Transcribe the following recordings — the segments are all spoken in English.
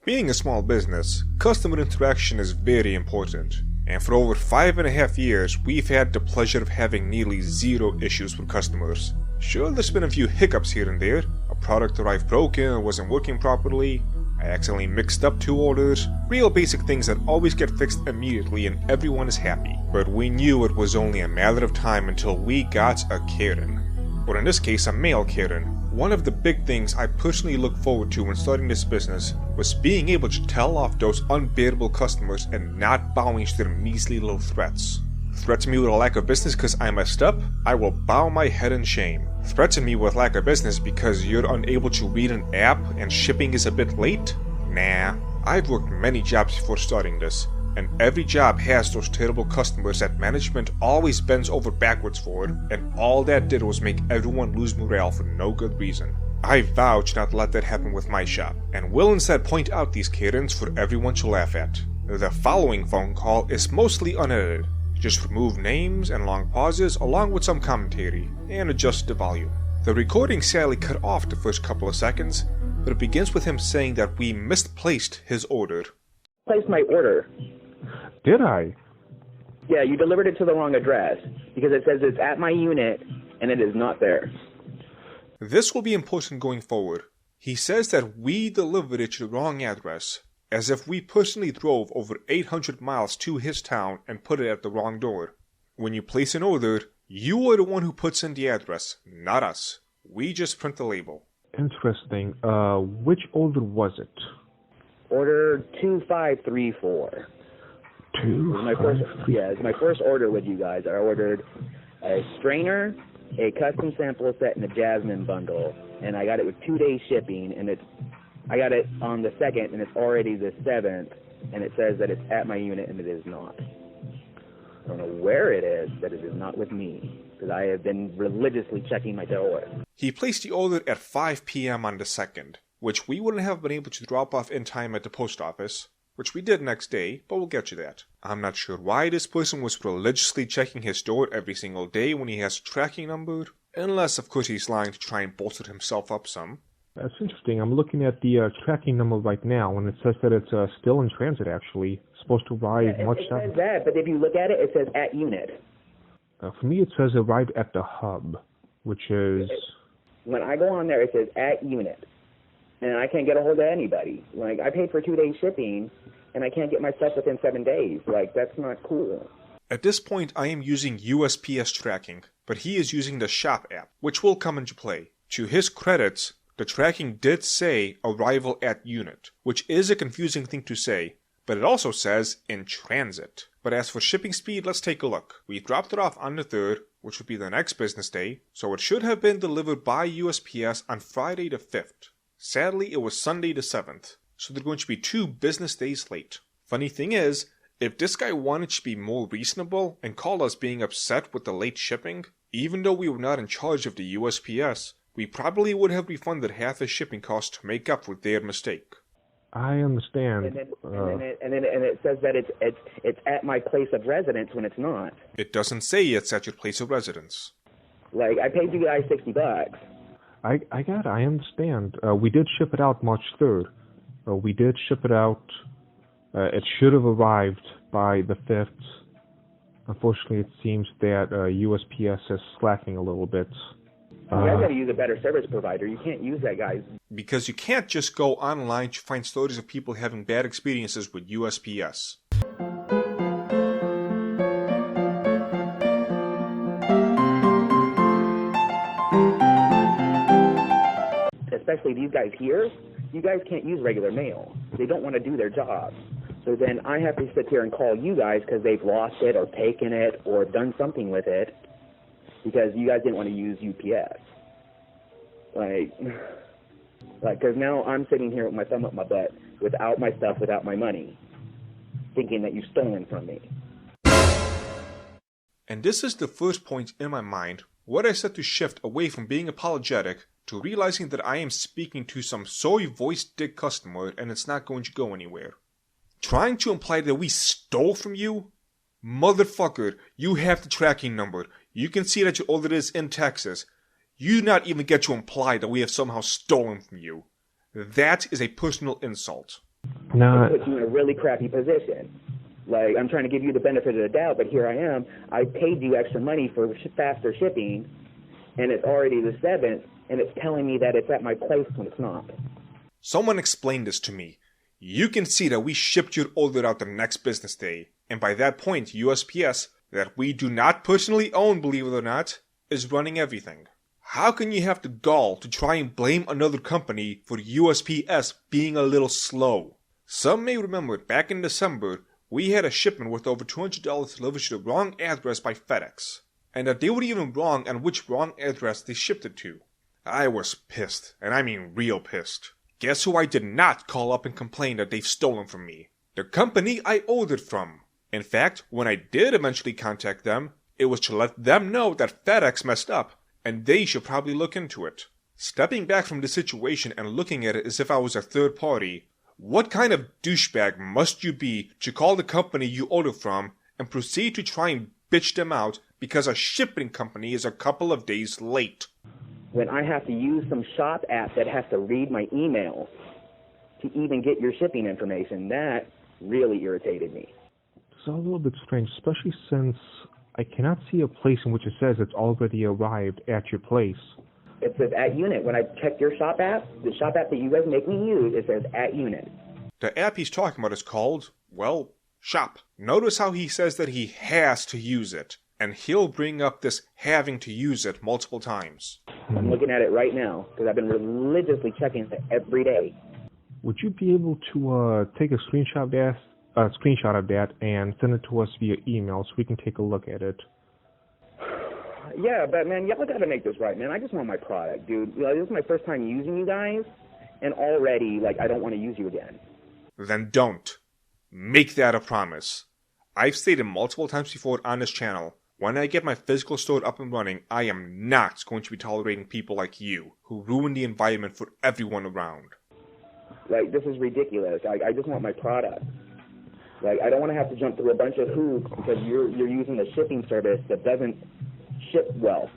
Being a small business, customer interaction is very important, and for over 5.5 years we've had the pleasure of having nearly zero issues with customers. Sure, there's been a few hiccups here and there. A product arrived broken or wasn't working properly, I accidentally mixed up 2 orders, real basic things that always get fixed immediately and everyone is happy. But we knew it was only a matter of time until we got a Karen. Or in this case, a male Karen. One of the big things I personally look forward to when starting this business was being able to tell off those unbearable customers and not bowing to their measly little threats. Threaten me with a lack of business because I messed up? I will bow my head in shame. Threaten me with lack of business because you're unable to read an app and shipping is a bit late? Nah. I've worked many jobs before starting this, and every job has those terrible customers that management always bends over backwards for, and all that did was make everyone lose morale for no good reason. I vow to not let that happen with my shop, and will instead point out these Karens for everyone to laugh at. The following phone call is mostly unedited. Just remove names and long pauses along with some commentary, and adjust the volume. The recording sadly cut off the first couple of seconds, but it begins with him saying that we misplaced his order. Placed my order. Did I? Yeah, you delivered it to the wrong address, because it says it's at my unit, and it is not there. This will be important going forward. He says that we delivered it to the wrong address, as if we personally drove over 800 miles to his town and put it at the wrong door. When you place an order, you are the one who puts in the address, not us. We just print the label. Interesting. Which order was it? Order 2534. It's my first order with you guys. I ordered a strainer, a custom sample set, and a Jasmine bundle, and I got it with 2-day shipping, and I got it on the 2nd, and it's already the 7th, and it says that it's at my unit, and it is not. I don't know where it is, but it is not with me, because I have been religiously checking my door. He placed the order at 5 p.m. on the 2nd, which we wouldn't have been able to drop off in time at the post office, which we did next day, but we'll get to that. I'm not sure why this person was religiously checking his door every single day when he has a tracking number, unless of course he's lying to try and bolster himself up some. That's interesting. I'm looking at the tracking number right now, and it says that it's still in transit, actually. It's supposed to arrive March 7th. It says that, but if you look at it, it says at unit. For me, it says arrived at the hub, which is... When I go on there, it says at unit, and I can't get a hold of anybody. Like, I paid for 2-day shipping, and I can't get my stuff within 7 days. Like, that's not cool. At this point, I am using USPS tracking, but he is using the shop app, which will come into play. To his credits, the tracking did say arrival at unit, which is a confusing thing to say, but it also says in transit. But as for shipping speed, let's take a look. We dropped it off on the 3rd, which would be the next business day, so it should have been delivered by USPS on Friday the 5th. Sadly, it was Sunday the 7th, so they're going to be 2 business days late. Funny thing is, if this guy wanted to be more reasonable and call us being upset with the late shipping, even though we were not in charge of the USPS, we probably would have refunded half the shipping cost to make up for their mistake. I understand. And it says that it's at my place of residence when it's not. It doesn't say it's at your place of residence. Like, I paid you guys $60. I understand. We did ship it out March 3rd. We did ship it out. It should have arrived by the 5th. Unfortunately, it seems that USPS is slacking a little bit. You guys gotta use a better service provider. You can't use that, guys. Because you can't just go online to find stories of people having bad experiences with USPS. Especially these guys here, you guys can't use regular mail. They don't want to do their job. So then I have to sit here and call you guys because they've lost it or taken it or done something with it because you guys didn't want to use UPS. Like, because now I'm sitting here with my thumb up my butt without my stuff, without my money, thinking that you've stolen from me. And this is the first point in my mind where I set to shift away from being apologetic to realizing that I am speaking to some soy-voiced dick customer and it's not going to go anywhere. Trying to imply that we stole from you? Motherfucker, you have the tracking number. You can see that your order is in Texas. You do not even get to imply that we have somehow stolen from you. That is a personal insult. Now, It puts you in a really crappy position. Like, I'm trying to give you the benefit of the doubt, but here I am. I paid you extra money for faster shipping, and it's already the 7th, and it's telling me that it's at my place when it's not. Someone explained this to me. You can see that we shipped your order out the next business day, and by that point, USPS, that we do not personally own, believe it or not, is running everything. How can you have the gall to try and blame another company for USPS being a little slow? Some may remember back in December, we had a shipment worth over $200 delivered to the wrong address by FedEx, and that they were even wrong on which wrong address they shipped it to. I was pissed, and I mean real pissed. Guess who I did not call up and complain that they've stolen from me? The company I ordered from. In fact, when I did eventually contact them, it was to let them know that FedEx messed up, and they should probably look into it. Stepping back from the situation and looking at it as if I was a third party, what kind of douchebag must you be to call the company you order from and proceed to try and bitch them out because a shipping company is a couple of days late? When I have to use some shop app that has to read my email to even get your shipping information, that really irritated me. it's a little bit strange, especially since I cannot see a place in which it says it's already arrived at your place. It says at unit. When I check your shop app, the shop app that you guys make me use, it says at unit. The app he's talking about is called, well, Shop. Notice how he says that he has to use it, and he'll bring up this having to use it multiple times. I'm looking at it right now because I've been religiously checking it every day. Would you be able to take a screenshot of that and send it to us via email so we can take a look at it? Yeah, but man, y'all gotta make this right, man. I just want my product, dude. You know, this is my first time using you guys, and already, like, I don't want to use you again. Then don't. Make that a promise. I've stated multiple times before on this channel, when I get my physical store up and running, I am not going to be tolerating people like you, who ruin the environment for everyone around. Like, this is ridiculous. I just want my product. Like, I don't want to have to jump through a bunch of hoops because you're using a shipping service that doesn't ship well.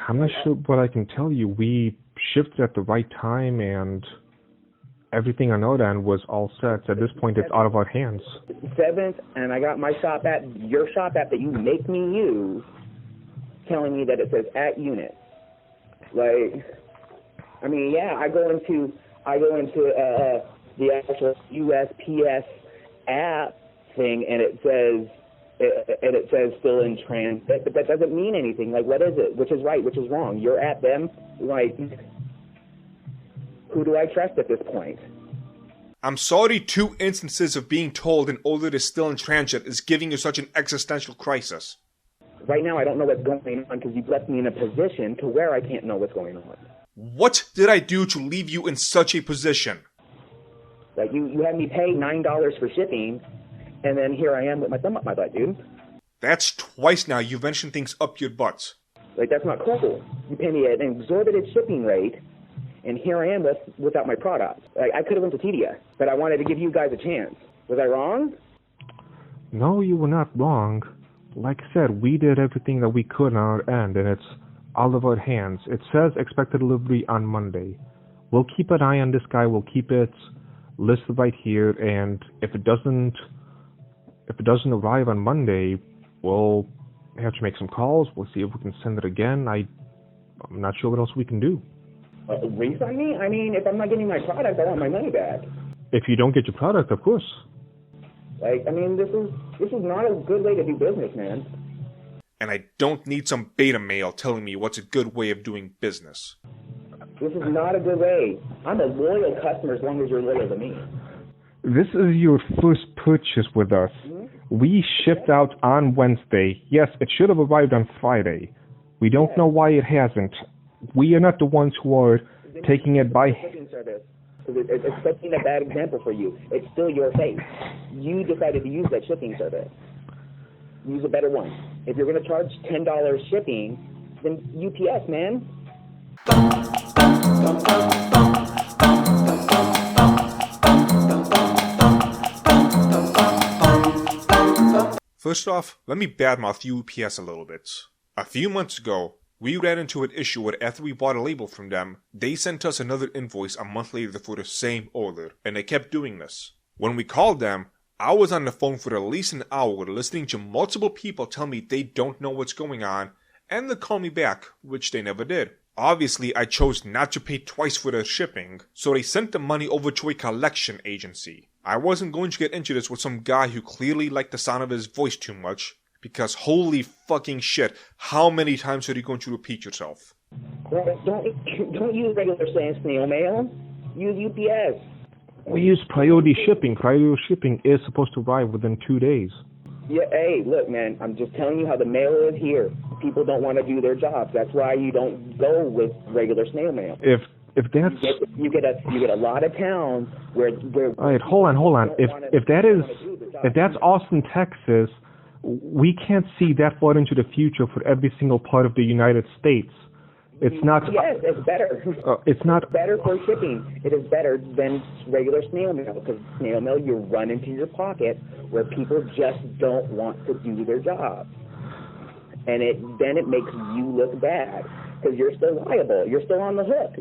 I'm not sure what I can tell you. We shipped at the right time and everything on our end was all set. At this point, it's out of our hands. 7th, and I got my shop app, your shop app that you make me use, telling me that it says at unit. Like, I mean, yeah, I go into the actual USPS app thing, and it says still in transit, but that doesn't mean anything. Like, what is it? Which is right? Which is wrong? You're at them. Like, who do I trust at this point? I'm sorry 2 instances of being told an order is still in transit is giving you such an existential crisis. Right now, I don't know what's going on because you've left me in a position to where I can't know what's going on. What did I do to leave you in such a position? Like, you had me pay $9 for shipping, and then here I am with my thumb up my butt, dude. That's twice now you've mentioned things up your butt. Like, that's not cool. You pay me an exorbitant shipping rate, and here I am without my product. Like, I could have went to Tedia, but I wanted to give you guys a chance. Was I wrong? No, you were not wrong. Like I said, we did everything that we could on our end, and it's out of our hands. It says expected delivery on Monday. We'll keep an eye on this guy. We'll keep it listed right here, and if it doesn't arrive on Monday, we'll have to make some calls. We'll see if we can send it again. I'm not sure what else we can do. Refund me? I mean, if I'm not getting my product, I want my money back. If you don't get your product, of course. Like, I mean, this is not a good way to do business, man. And I don't need some beta male telling me what's a good way of doing business. This is not a good way. I'm a loyal customer as long as you're loyal to me. This is your first purchase with us. We shipped out on Wednesday. Yes, it should have arrived on Friday. We don't know why it hasn't. We are not the ones who are taking it by... It's setting a bad example for you. It's still your face. You decided to use that shipping service. Use a better one. If you're going to charge $10 shipping, then UPS, man. First off, let me badmouth UPS a little bit. A few months ago, we ran into an issue where after we bought a label from them, they sent us another invoice a month later for the same order, and they kept doing this. When we called them, I was on the phone for at least an hour listening to multiple people tell me they don't know what's going on, and they'll call me back, which they never did. Obviously, I chose not to pay twice for their shipping, so they sent the money over to a collection agency. I wasn't going to get into this with some guy who clearly liked the sound of his voice too much, because holy fucking shit, how many times are you going to repeat yourself? Well, don't use regular snail mail. Use UPS. We use priority shipping. Priority shipping is supposed to arrive within 2 days. Yeah, hey, look, man, I'm just telling you how the mail is here. People don't want to do their jobs. That's why you don't go with regular snail mail. If that's you get a lot of towns where all right, hold on. If that's Austin, Texas, we can't see that far into the future for every single part of the United States. It's not. Yes, it's better. It's not It's better for shipping. It is better than regular snail mail, because snail mail you run into your pocket where people just don't want to do their job, and then it makes you look bad because you're still liable. You're still on the hook.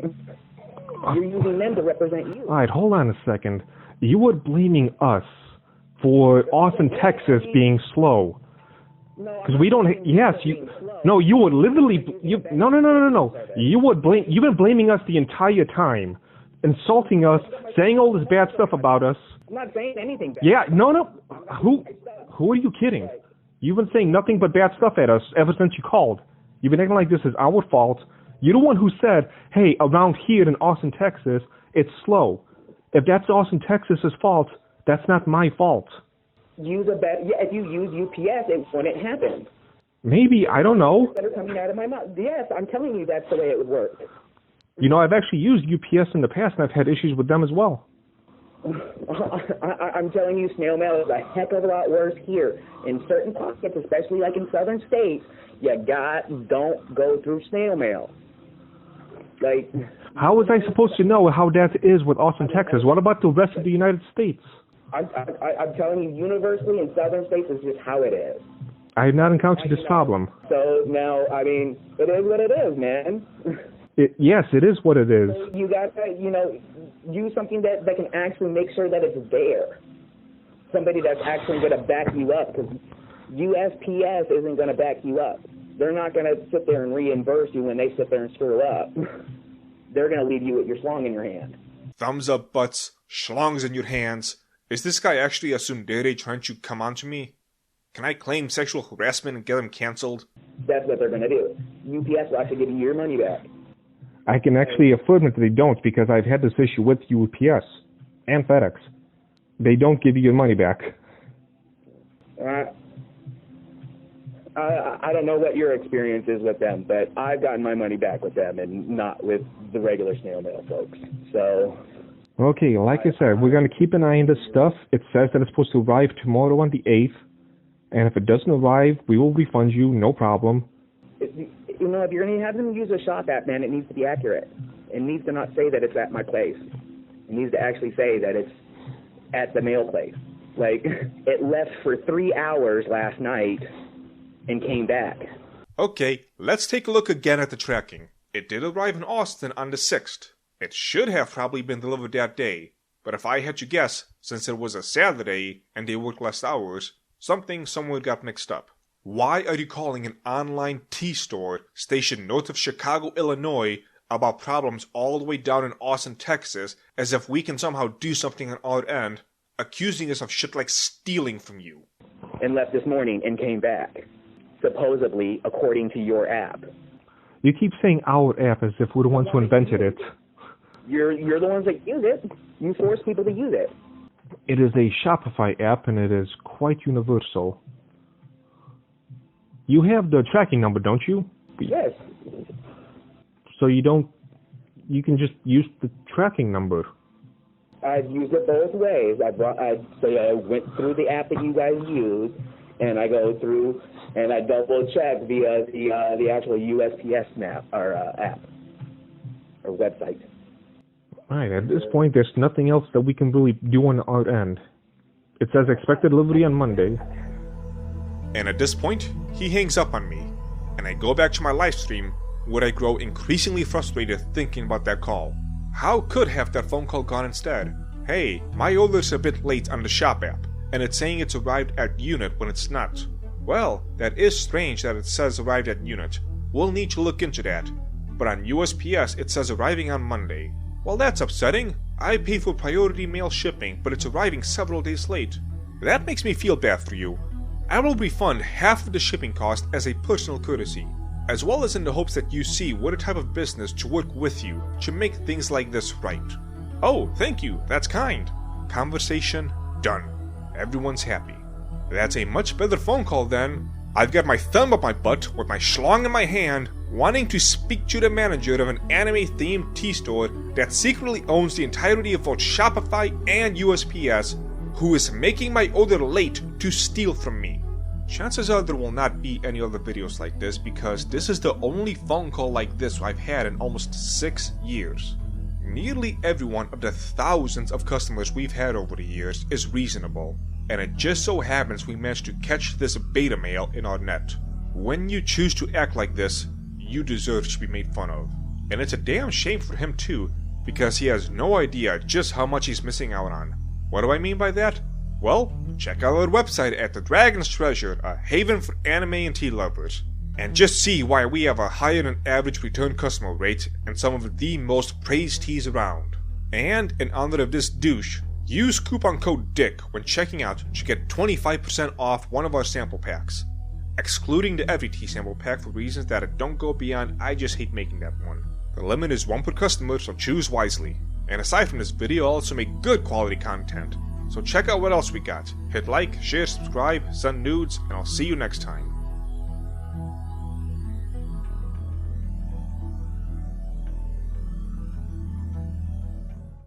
You're using them to represent you. All right, hold on a second. You were blaming us for Austin, Texas being slow. Because we don't. Yes, you. No, you would literally. No. You've been blaming us the entire time, insulting us, saying all this bad stuff about us. I'm not saying anything bad. Yeah, no. Who are you kidding? You've been saying nothing but bad stuff at us ever since you called. You've been acting like this is our fault. You're the one who said, "Hey, around here in Austin, Texas, it's slow." If that's Austin, Texas's fault, that's not my fault. If you use UPS, it wouldn't happen. Maybe, I don't know. That are coming out of my mouth. Yes, I'm telling you that's the way it would work. You know, I've actually used UPS in the past, and I've had issues with them as well. I'm telling you, snail mail is a heck of a lot worse here. In certain pockets, especially like in southern states, don't go through snail mail. Like, how was I supposed to know how that is with Austin, Texas? What about the rest of the United States? I'm telling you, universally in southern states is just how it is. I have not encountered this problem. So now, I mean, it is what it is, man. Yes, it is what it is. So you got to, use something that can actually make sure that it's there. Somebody that's actually going to back you up, because USPS isn't going to back you up. They're not going to sit there and reimburse you when they sit there and screw up. They're going to leave you with your schlong in your hand. Thumbs up butts, schlongs in your hands. Is this guy actually a tsundere trying to come on to me? Can I claim sexual harassment and get him cancelled? That's what they're going to do. UPS will actually give you your money back. I can actually affirm that they don't, because I've had this issue with UPS and FedEx. They don't give you your money back. I don't know what your experience is with them, but I've gotten my money back with them and not with the regular snail mail folks. So... Okay, like I said, we're going to keep an eye on this stuff. It says that it's supposed to arrive tomorrow on the 8th. And if it doesn't arrive, we will refund you, no problem. If you're going to have them use a shop app, man, it needs to be accurate. It needs to not say that it's at my place. It needs to actually say that it's at the mail place. Like, it left for 3 hours last night and came back. Okay, let's take a look again at the tracking. It did arrive in Austin on the 6th. It should have probably been delivered that day, but if I had to guess, since it was a Saturday and they worked less hours, something somewhere got mixed up. Why are you calling an online tea store stationed north of Chicago, Illinois, about problems all the way down in Austin, Texas, as if we can somehow do something on our end, accusing us of shit like stealing from you? And left this morning and came back, supposedly according to your app. You keep saying our app as if we're the ones who invented it. You're the ones that use it. You force people to use it. It is a Shopify app, and it is quite universal. You have the tracking number, don't you? Yes. So you can just use the tracking number. I've used it both ways. I went through the app that you guys use, and I go through and I double check via the actual USPS app or website. Right, at this point, there's nothing else that we can really do on our end. It says expected delivery on Monday. And at this point, he hangs up on me, and I go back to my live stream, where I grow increasingly frustrated thinking about that call. How could have that phone call gone instead? Hey, my order's a bit late on the shop app, and it's saying it's arrived at unit when it's not. Well, that is strange that it says arrived at unit. We'll need to look into that. But on USPS it says arriving on Monday. Well, that's upsetting. I paid for priority mail shipping, but it's arriving several days late. That makes me feel bad for you. I will refund half of the shipping cost as a personal courtesy, as well as in the hopes that you see what a type of business to work with you to make things like this right. Oh, thank you, that's kind. Conversation done. Everyone's happy. That's a much better phone call then. I've got my thumb up my butt with my schlong in my hand, wanting to speak to the manager of an anime-themed tea store that secretly owns the entirety of both Shopify and USPS, who is making my order late to steal from me. Chances are there will not be any other videos like this because this is the only phone call like this I've had in almost 6 years. Nearly every one of the thousands of customers we've had over the years is reasonable, and it just so happens we managed to catch this beta male in our net. When you choose to act like this, you deserve to be made fun of. And it's a damn shame for him too, because he has no idea just how much he's missing out on. What do I mean by that? Well, check out our website at The Dragon's Treasure, a haven for anime and tea lovers, and just see why we have a higher than average return customer rate and some of the most praised teas around. And in honor of this douche, use coupon code DICK when checking out to get 25% off one of our sample packs, excluding the Every Tea sample pack for reasons that don't go beyond I just hate making that one. The limit is 1 per customer, so choose wisely. And aside from this video, I also make good quality content, so check out what else we got. Hit like, share, subscribe, send nudes, and I'll see you next time.